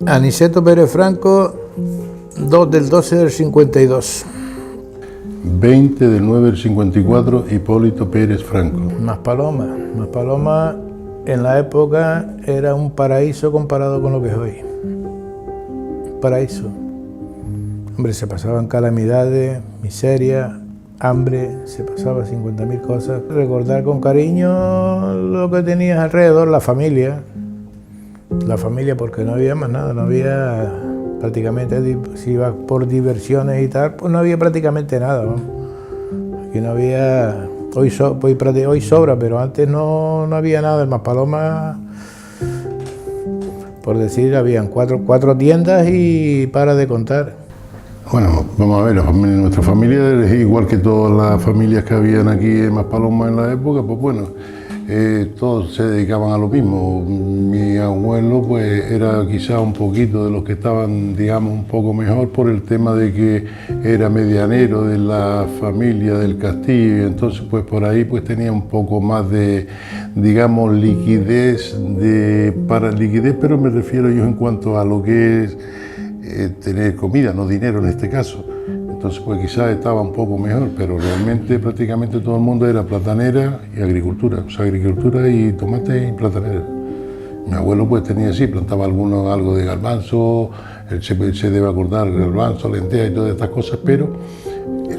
Aniceto Pérez Franco, 2 del 12 del 52. 20 del 9 del 54, Hipólito Pérez Franco. Maspaloma en la época era un paraíso comparado con lo que es hoy. Paraíso. Hombre, se pasaban calamidades, miseria, hambre, se pasaba 50.000 cosas. Recordar con cariño lo que tenías alrededor, la familia. La familia, porque no había más nada, no había prácticamente, si ibas por diversiones y tal, pues no había prácticamente nada, vamos. Aquí no había, hoy sobra, pero antes no había nada. En Maspaloma, por decir, habían cuatro tiendas y para de contar. Bueno, vamos a ver, nuestra familia es igual que todas las familias que habían aquí en Maspaloma en la época, pues bueno, todos se dedicaban a lo mismo. Mi abuelo pues era quizá un poquito de los que estaban, digamos, un poco mejor por el tema de que era medianero de la familia del castillo, y entonces pues por ahí pues tenía un poco más de, digamos, liquidez, pero me refiero yo en cuanto a lo que es tener comida, no dinero en este caso. Entonces pues quizás estaba un poco mejor, pero realmente prácticamente todo el mundo era platanera y agricultura, o sea, agricultura y tomate y platanera. Mi abuelo pues tenía así, plantaba algo de garbanzo, él se debe acordar, garbanzo, lentejas y todas estas cosas, pero él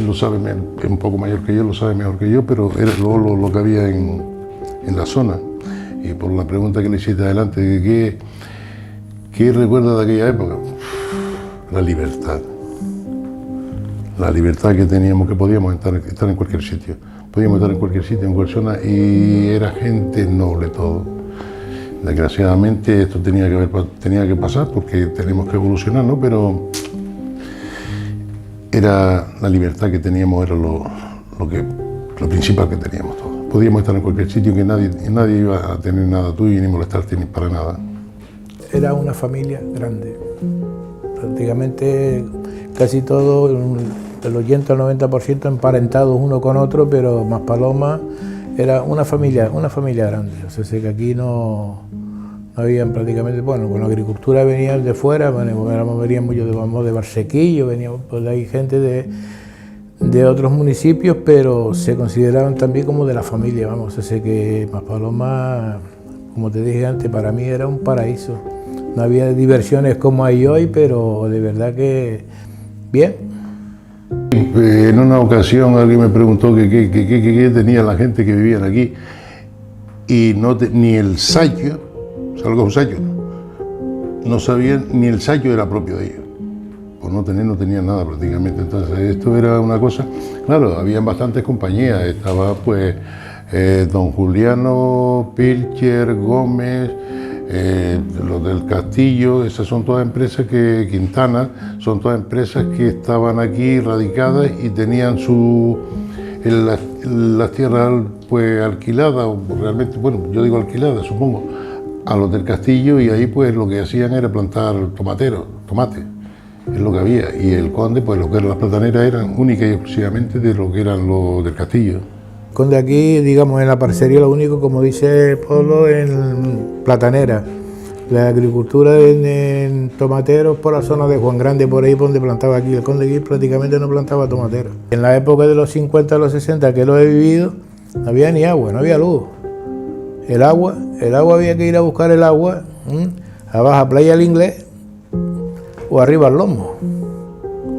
lo sabe, es un poco mayor que yo, lo sabe mejor que yo, pero era lo que había en la zona. Y por la pregunta que le hiciste adelante, de ¿qué recuerda de aquella época? La libertad. La libertad que teníamos, que podíamos estar en cualquier sitio. Podíamos estar en cualquier sitio, en cualquier zona, y era gente noble todo. Desgraciadamente esto tenía que pasar porque tenemos que evolucionar, ¿no? Pero era la libertad que teníamos, era lo principal que teníamos todos. Podíamos estar en cualquier sitio, que nadie iba a tener nada tuyo ni molestarte ni para nada. Era una familia grande, prácticamente casi todo, el 80 al 90% emparentados uno con otro, pero Maspaloma era una familia grande. O sea, sé que aquí no habían prácticamente, bueno, con la agricultura venían de fuera, veníamos de Barsequillo, veníamos, pues hay gente de otros municipios, pero se consideraban también como de la familia, vamos. O sea, sé que Maspaloma, como te dije antes, para mí era un paraíso. No había diversiones como hay hoy, pero de verdad que bien. En una ocasión alguien me preguntó qué tenía la gente que vivían aquí, y ni el sayo, ¿sabes lo que es un sayo? No sabían, ni el sayo era propio de ellos. Por no tenían nada prácticamente. Entonces esto era una cosa, claro, habían bastantes compañías, estaba pues don Juliano, Pilcher, Gómez, los del Castillo, esas son todas empresas Quintana, son todas empresas que estaban aquí radicadas y tenían las tierras pues alquiladas, o realmente, bueno, yo digo alquiladas, supongo, a los del Castillo, y ahí pues lo que hacían era plantar tomate, es lo que había, y el conde, pues lo que eran las plataneras eran únicas y exclusivamente de lo que eran los del Castillo. Conde aquí, digamos, en la parcería lo único, como dice Polo, en platanera. La agricultura en tomateros por la zona de Juan Grande, por ahí donde plantaba aquí. El conde aquí prácticamente no plantaba tomateros. En la época de los 50 a los 60, que lo he vivido, no había ni agua, no había luz. El agua había que ir a buscar el agua, abajo a Playa del Inglés o arriba al Lomo.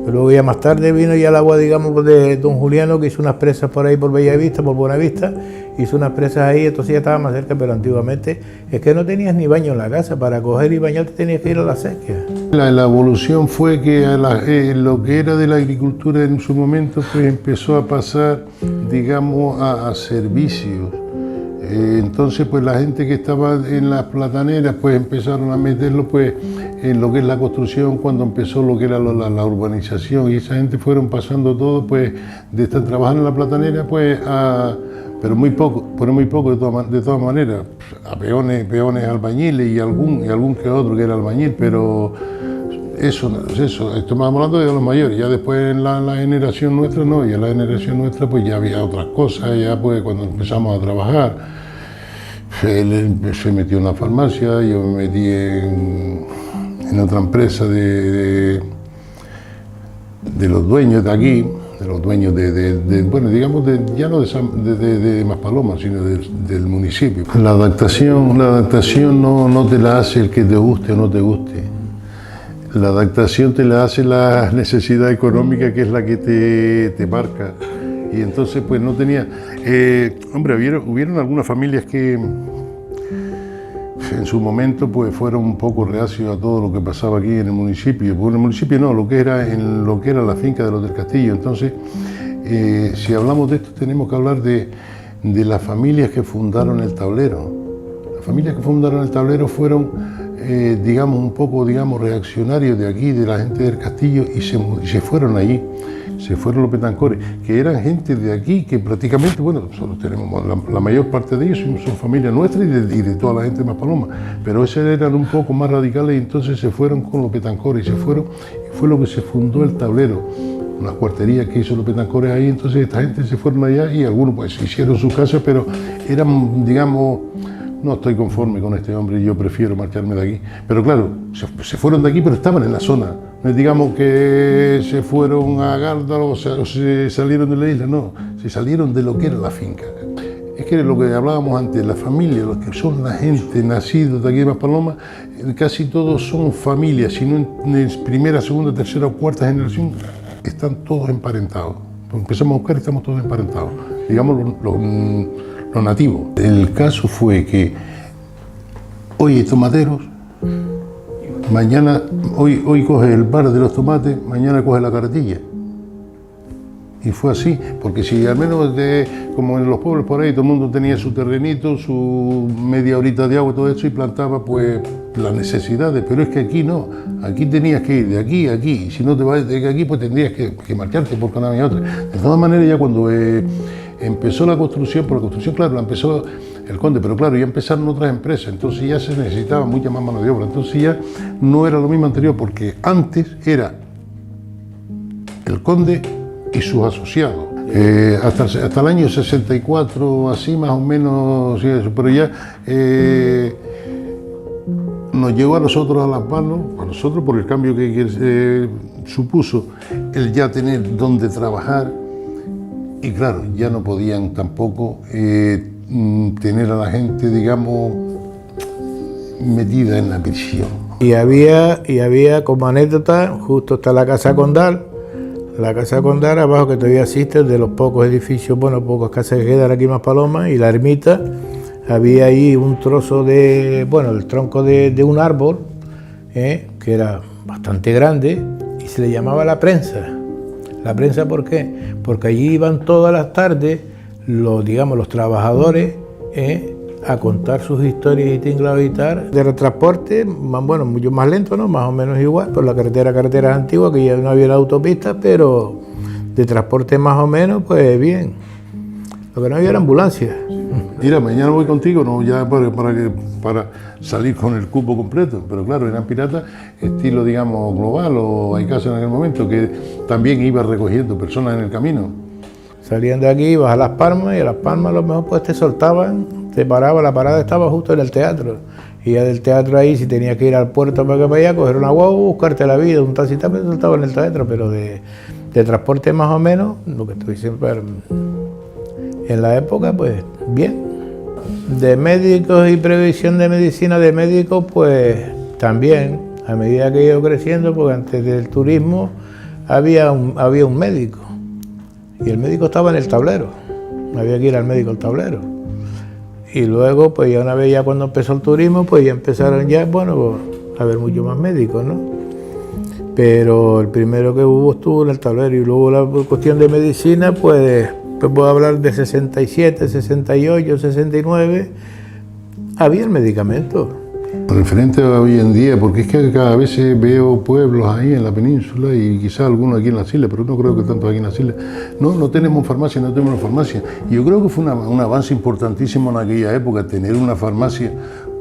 Luego ya más tarde vino ya el agua, digamos, de don Juliano, que hizo unas presas por ahí por Bellavista, por Buenavista, hizo unas presas ahí, entonces ya estaba más cerca, pero antiguamente es que no tenías ni baño en la casa, para coger y bañarte tenías que ir a la sequía. La evolución fue que lo que era de la agricultura en su momento pues empezó a pasar, digamos, a servicios. Entonces pues la gente que estaba en las plataneras pues empezaron a meterlo pues en lo que es la construcción, cuando empezó lo que era la urbanización, y esa gente fueron pasando todo pues de estar trabajando en la platanera pues pero muy poco de todas maneras, a peones albañiles y algún que otro que era albañil, pero eso, estamos hablando de los mayores. Ya después en la generación nuestra no, y en la generación nuestra pues ya había otras cosas, ya pues cuando empezamos a trabajar. Él se metió en la farmacia, yo me metí en otra empresa de los dueños de aquí, de los dueños bueno, digamos, ya no de Maspalomas, sino del municipio. La adaptación no te la hace el que te guste o no te guste. La adaptación te la hace la necesidad económica, que es la que te marca. Y entonces, pues no tenía... hombre, hubieron algunas familias que en su momento pues fueron un poco reacios a todo lo que pasaba aquí en el municipio. Bueno, en el municipio no, lo que era la finca de los del Castillo. Entonces, si hablamos de esto, tenemos que hablar de las familias que fundaron el tablero. Las familias que fundaron el tablero fueron, digamos, un poco, digamos, reaccionarios de aquí, de la gente del Castillo, y se fueron allí. Se fueron los Betancores, que eran gente de aquí, que prácticamente, bueno, nosotros tenemos, la mayor parte de ellos son familia nuestra y de toda la gente de Maspalomas, pero esos eran un poco más radicales y entonces se fueron con los Betancores y fue lo que se fundó el tablero, unas cuarterías que hizo los Betancores ahí. Entonces esta gente se fueron allá y algunos pues hicieron su casa, pero eran, digamos, no estoy conforme con este hombre y yo prefiero marcharme de aquí. Pero claro, se fueron de aquí, pero estaban en la zona. No es, digamos, que se fueron a Gárdalo o se salieron de la isla, no, se salieron de lo que era la finca. Es que lo que hablábamos antes, la familia, los que son la gente nacidos de aquí de Maspalomas, casi todos son familias, si no en primera, segunda, tercera o cuarta generación, están todos emparentados. Empezamos a buscar y estamos todos emparentados, digamos los nativos. El caso fue que hoy hay tomateros, mañana, hoy coge el bar de los tomates, mañana coge la carretilla. Y fue así, porque si al menos como en los pueblos por ahí todo el mundo tenía su terrenito, su media horita de agua, todo eso, y plantaba pues las necesidades, pero es que aquí no, aquí tenías que ir de aquí a aquí, y si no te vas de aquí pues tendrías que marcharte porque no había otra. De todas maneras, ya cuando empezó la construcción, por la construcción, claro, la empezó el Conde, pero claro, ya empezaron otras empresas, entonces ya se necesitaba mucha más mano de obra, entonces ya no era lo mismo anterior, porque antes era el Conde y sus asociados. Hasta el año 64, así más o menos, sí, eso, pero ya nos llegó a nosotros a las manos, a nosotros por el cambio que supuso el ya tener donde trabajar, y claro, ya no podían tampoco tener a la gente, digamos, metida en la prisión. Y había como anécdota, justo está la Casa Condal. La Casa Condal, abajo, que todavía existe, de los pocos edificios, bueno, pocas casas que quedan aquí en Maspalomas, y la ermita, había ahí un trozo de, bueno, el tronco de un árbol, que era bastante grande, y se le llamaba la prensa. ¿La prensa por qué? Porque allí iban todas las tardes los trabajadores, a contar sus historias y tinglados y tal. De transporte, bueno, mucho más lento, ¿no? Más o menos igual, por la carretera antigua, que ya no había la autopista, pero de transporte más o menos, pues bien. Lo que no había era ambulancia. Mira, mañana voy contigo, no ya para salir con el cupo completo, pero claro, eran piratas estilo, digamos, global, o hay casos en aquel momento que también iba recogiendo personas en el camino. Salían de aquí, ibas a Las Palmas, y a Las Palmas a lo mejor pues te soltaban, te paraba, la parada estaba justo en el teatro, y ya del teatro ahí, si tenías que ir al puerto para allá, coger una guagua, buscarte la vida, un taxista te soltaba en el teatro, pero de transporte más o menos, lo que estoy siempre en la época, pues bien. De médicos y previsión de medicina de médicos, pues también, a medida que he ido creciendo, porque antes del turismo había un médico, y el médico estaba en el tablero, había que ir al médico al tablero. Y luego, pues ya una vez ya cuando empezó el turismo, pues ya empezaron ya, bueno, a haber mucho más médicos, ¿no? Pero el primero que hubo estuvo en el tablero, y luego la cuestión de medicina, pues puedo hablar de 67, 68, 69, había el medicamento. Referente a hoy en día, porque es que cada vez veo pueblos ahí en la península y quizás algunos aquí en las islas, pero no creo que tanto aquí en las islas. No tenemos farmacia, no tenemos farmacia. Y yo creo que fue un avance importantísimo en aquella época tener una farmacia,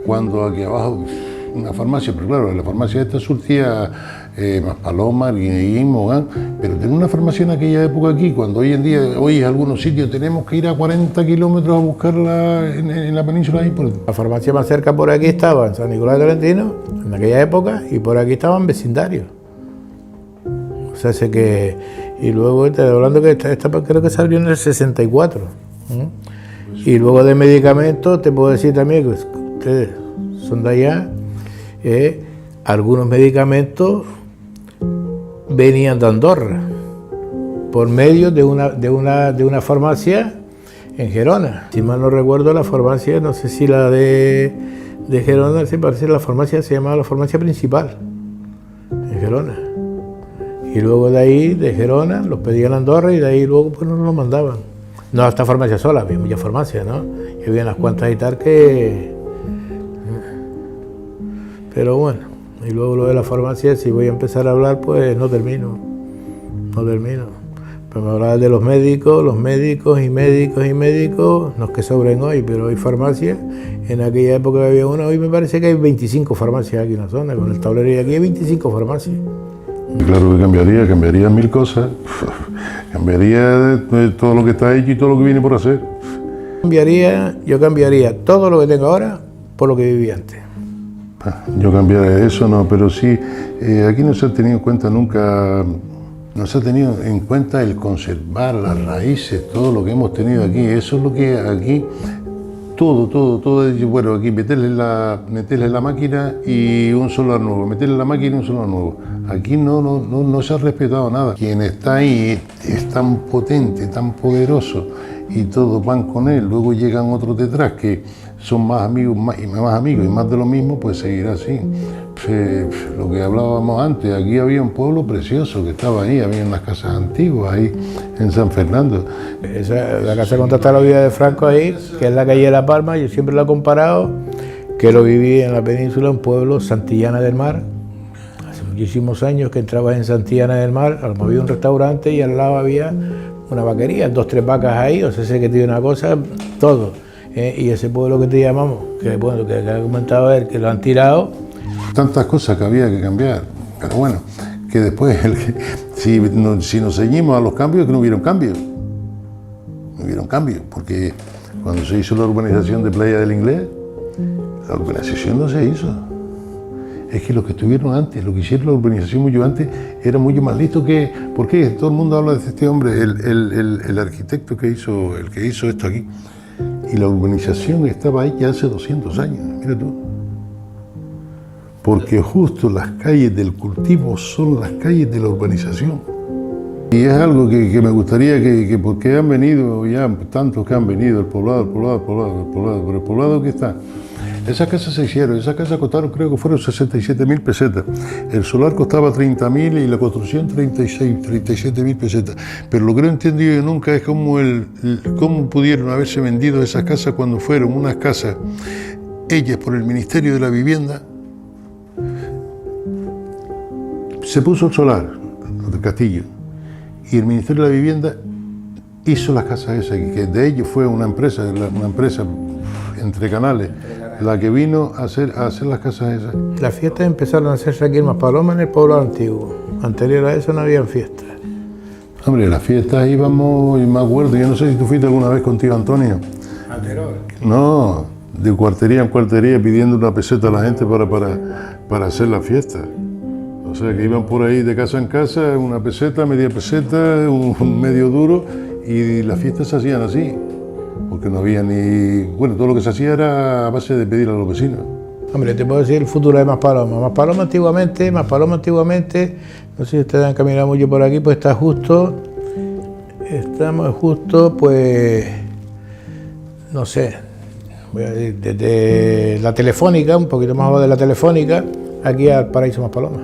cuando aquí abajo, una farmacia, pero claro, la farmacia esta surtía Maspalomas, Arguineguín, Mogán, pero tener una farmacia en aquella época aquí, cuando hoy en día, hoy en algunos sitios tenemos que ir a 40 kilómetros a buscarla en la península. La farmacia más cerca por aquí estaba en San Nicolás de Tolentino, en aquella época, y por aquí estaban vecindarios. O sea, sé que... Y luego, estoy hablando que esta creo que se abrió en el 64. Y luego de medicamentos, te puedo decir también que ustedes son de allá, algunos medicamentos venían de Andorra por medio de una farmacia en Gerona. Si mal no recuerdo, la farmacia, no sé si la de Gerona, sí, parece que la farmacia se llamaba la farmacia principal en Gerona. Y luego de ahí, de Gerona, los pedían a Andorra y de ahí luego pues nos lo mandaban. No a esta farmacia sola, había muchas farmacias, ¿no? Y había unas cuantas y tal que... Pero bueno, y luego lo de la farmacia, si voy a empezar a hablar, pues no termino. Pero me hablaba de los médicos y médicos, no es que sobren hoy, pero hay farmacias. En aquella época había una, hoy me parece que hay 25 farmacias aquí en la zona, con el tablero y aquí hay 25 farmacias. Claro que cambiaría mil cosas, cambiaría de todo lo que está hecho y todo lo que viene por hacer. Yo cambiaría todo lo que tengo ahora por lo que viví antes. Yo cambiaría eso, no, pero sí, aquí no se ha tenido en cuenta nunca, no se ha tenido en cuenta el conservar las raíces, todo lo que hemos tenido aquí, eso es lo que aquí, todo, bueno, aquí meterle la máquina y un solar nuevo, meterle la máquina y un solar nuevo. Aquí no se ha respetado nada. Quien está ahí es tan potente, tan poderoso y todos van con él. Luego llegan otros detrás que son más amigos y más de lo mismo, pues seguirá así. Lo que hablábamos antes, aquí había un pueblo precioso que estaba ahí, había unas casas antiguas ahí en San Fernando. La casa de Contactar la vida de Franco ahí, que es la calle de La Palma, yo siempre la he comparado, que lo viví en la península, un pueblo, Santillana del Mar. Hace muchísimos años que entrabas en Santillana del Mar, había un restaurante y al lado había una vaquería, 2 o 3 vacas ahí, o sea, sé que tiene una cosa, todo. Y ese pueblo que te llamamos, que bueno, que ha comentado él, que lo han tirado. Tantas cosas que había que cambiar, pero bueno, que después, si nos ceñimos a los cambios, que no hubieron cambios. No hubieron cambios, porque cuando se hizo la urbanización de Playa del Inglés, la urbanización no se hizo. Es que los que estuvieron antes, lo que hicieron la urbanización mucho antes, era mucho más listo que... ¿Por qué? Todo el mundo habla de este hombre, el arquitecto que hizo esto aquí. Y la urbanización estaba ahí ya hace 200 años, mira tú. Porque justo las calles del cultivo son las calles de la urbanización. Y es algo que me gustaría que porque han venido ya tantos que han venido, el poblado que está. Esas casas se hicieron, esas casas costaron, creo que fueron 67.000 pesetas. El solar costaba 30.000 y la construcción 37.000 pesetas. Pero lo que no he entendido yo nunca es cómo pudieron haberse vendido esas casas cuando fueron unas casas hechas por el Ministerio de la Vivienda. Se puso el solar del castillo y el Ministerio de la Vivienda hizo las casas esas, que de ellos fue una empresa entre canales, la que vino a hacer las casas esas. Las fiestas empezaron a hacerse aquí en Maspalomas, en el pueblo antiguo. Anterior a eso no había fiestas. Hombre, las fiestas íbamos, y me acuerdo, yo no sé si tú fuiste alguna vez contigo, Antonio. ¿Anterior? No, de cuartería en cuartería pidiendo una peseta a la gente para hacer la fiesta. O sea, que iban por ahí de casa en casa, una peseta, media peseta, un medio duro, y las fiestas se hacían así. Porque no había ni... Bueno, todo lo que se hacía era a base de pedir a los vecinos. Hombre, te puedo decir el futuro de Maspalomas. Maspalomas antiguamente, no sé si ustedes han caminado mucho por aquí, pues estamos justo, pues, no sé, voy a decir, desde la Telefónica, un poquito más abajo de la Telefónica, aquí al Paraíso Maspalomas.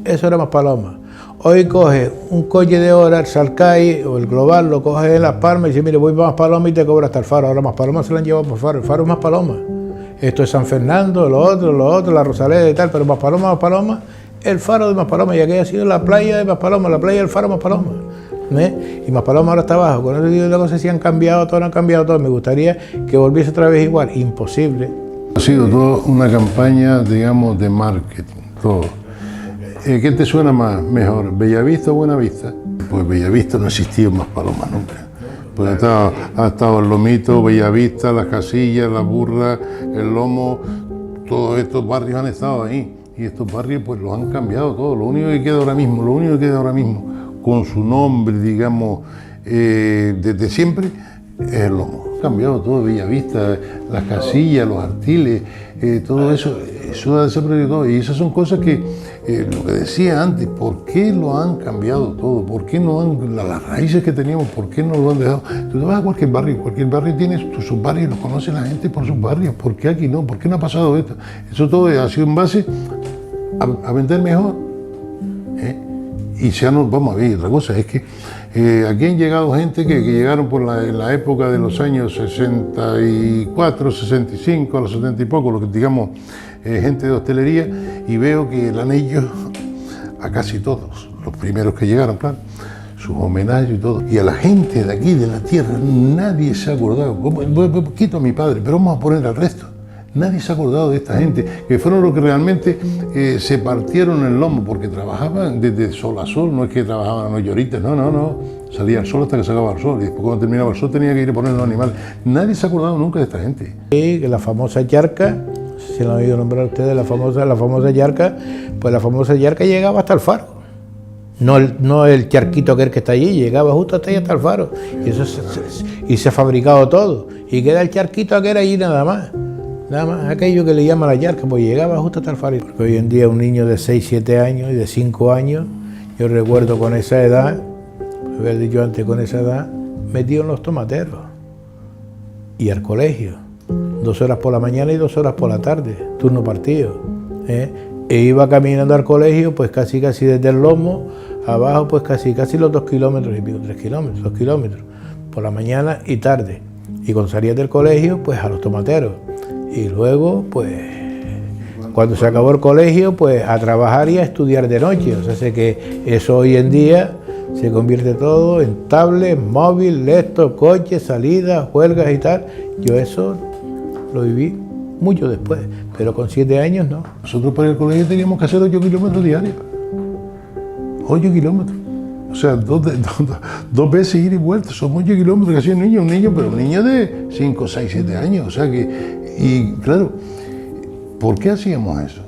Eso era Maspalomas. Hoy coge un coche de hora, el Salcay o el Global, lo coge en Las Palmas y dice, mire, voy para Maspalomas y te cobro hasta el Faro. Ahora Maspalomas se lo han llevado por Faro, el Faro es Maspalomas. Esto es San Fernando, lo otro, la Rosaleda y tal, pero Maspalomas, el Faro de Maspalomas, y aquí ha sido la playa de Maspalomas, la playa del Faro Maspalomas. Y Maspalomas ahora está abajo. Con eso digo, las cosas sí han cambiado todo, Me gustaría que volviese otra vez igual, imposible. Ha sido toda una campaña, digamos, de marketing, todo. ¿Qué te suena mejor, Bellavista o Buenavista? Pues Bellavista no existía en Maspalomas nunca. Pues ha estado el Lomito, Bellavista, Las Casillas, La Burra, El Lomo, todos estos barrios han estado ahí. Y estos barrios pues los han cambiado todo. Lo único que queda ahora mismo, con su nombre, digamos, desde siempre, es el Lomo. Ha cambiado todo, Bellavista, Las Casillas, Los Artiles, todo eso ha desaparecido todo. Y esas son cosas que, lo que decía antes, ¿por qué lo han cambiado todo? ¿Por qué no han, las raíces que teníamos, por qué no lo han dejado? Tú te vas a cualquier barrio tiene sus barrios, lo conoce la gente por sus barrios. ¿Por qué aquí no? ¿Por qué no ha pasado esto? Eso todo ha sido en base a vender mejor. Y vamos a ver, otra cosa es que aquí han llegado gente que llegaron en la época de los años 64, 65, a los 70 y poco, lo que digamos, gente de hostelería, y veo que le han hecho a casi todos, los primeros que llegaron, claro, sus homenajes y todo. Y a la gente de aquí, de la tierra, nadie se ha acordado. Quito a mi padre, pero vamos a poner al resto. Nadie se ha acordado de esta gente, que fueron los que realmente se partieron el lomo, porque trabajaban desde sol a sol, no es que trabajaban a noche horitas, no. Salía el sol hasta que se acababa el sol, y después cuando terminaba el sol tenía que ir a poner los animales. Nadie se ha acordado nunca de esta gente. Y la famosa charca, si lo han oído nombrar ustedes, la famosa charca, pues la famosa charca llegaba hasta el faro. No el charquito que está allí, llegaba justo hasta el faro. Y se ha fabricado todo. Y queda el charquito que era allí nada más, aquello que le llama la charca, pues llegaba justo hasta el faro. Porque hoy en día un niño de 6, 7 años y de 5 años, yo recuerdo con esa edad, había dicho antes, con esa edad, metido en los tomateros y al colegio, 2 horas por la mañana y 2 horas por la tarde, turno partido. E iba caminando al colegio, pues casi desde el Lomo abajo, pues casi los 2 kilómetros y pico, 3 kilómetros, 2 kilómetros, por la mañana y tarde. Y cuando salía del colegio, pues a los tomateros. Y luego, pues, cuando se acabó el colegio, pues a trabajar y a estudiar de noche. O sea, sé que eso hoy en día se convierte todo en tablet, móvil, laptop, coche, salidas, huelgas y tal. Yo eso lo viví mucho después, pero con 7 años no. Nosotros para ir al colegio teníamos que hacer 8 kilómetros diarios. 8 kilómetros. O sea, dos veces ir y vuelta. Son 8 kilómetros que hacía un niño, pero un niño de 5, 6, 7 años. O sea que, y claro, ¿por qué hacíamos eso?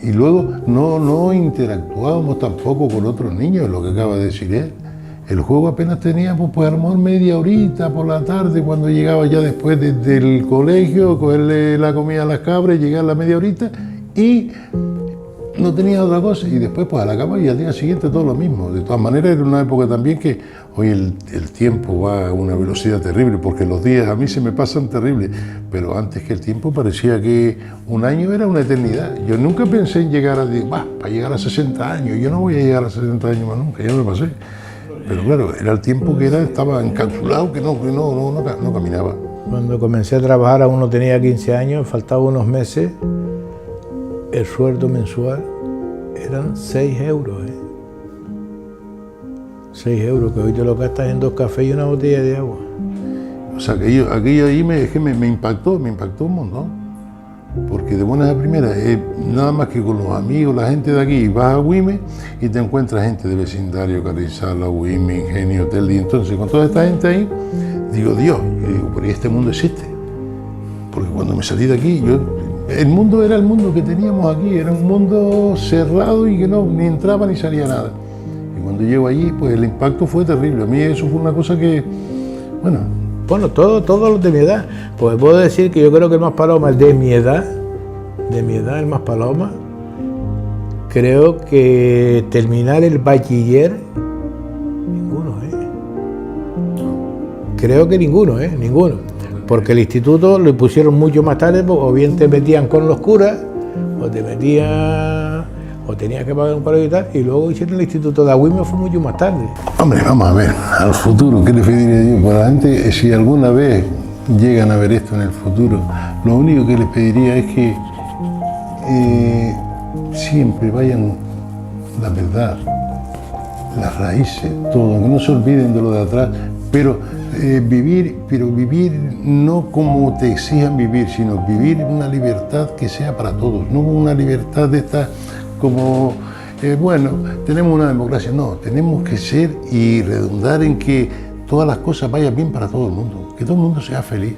Y luego no interactuábamos tampoco con otros niños, lo que acaba de decir él. El juego apenas teníamos, pues a lo mejor media horita por la tarde, cuando llegaba ya después del colegio, cogerle la comida a las cabras, llegar a la media horita y no tenía otra cosa. Y después pues a la cama y al día siguiente todo lo mismo. De todas maneras era una época también que hoy el tiempo va a una velocidad terrible, porque los días a mí se me pasan terribles, pero antes que el tiempo parecía que un año era una eternidad. Yo nunca pensé en llegar para llegar a 60 años, yo no voy a llegar a 60 años más nunca, ya me pasé. Pero claro, era el tiempo que estaba encapsulado, que no caminaba. Cuando comencé a trabajar, aún no tenía 15 años, faltaban unos meses, el sueldo mensual eran 6 euros. 6 euros, que hoy te lo gastas en 2 cafés y una botella de agua. O sea, aquello ahí me impactó un montón. Porque de buenas a primeras, nada más que con los amigos, la gente de aquí, vas a Güime y te encuentras gente de vecindario, Carrizala, Güime, Ingenio, Hotel. Y entonces con toda esta gente ahí, digo, Dios, pero este mundo existe. Porque cuando me salí de aquí, el mundo era el mundo que teníamos aquí, era un mundo cerrado y que ni entraba ni salía nada. Y cuando llego allí, pues el impacto fue terrible. A mí eso fue una cosa que, Bueno, todos los de mi edad. Pues puedo decir que yo creo que el Maspalomas es de mi edad, el Maspalomas. Creo que terminar el bachiller, ninguno, Creo que ninguno. Porque el instituto lo pusieron mucho más tarde, o bien te metían con los curas, o tenías que pagar un paro y tal, y luego hicieron el instituto de Agüime, fue mucho más tarde. Hombre, vamos a ver, al futuro, ¿qué le pediría yo? Para la gente, si alguna vez llegan a ver esto en el futuro, lo único que les pediría es que siempre vayan la verdad, las raíces, todo, que no se olviden de lo de atrás, pero vivir no como te exijan vivir, sino vivir una libertad que sea para todos, no una libertad de esta como bueno, tenemos una democracia. No, tenemos que ser y redundar en que todas las cosas vayan bien para todo el mundo, que todo el mundo sea feliz.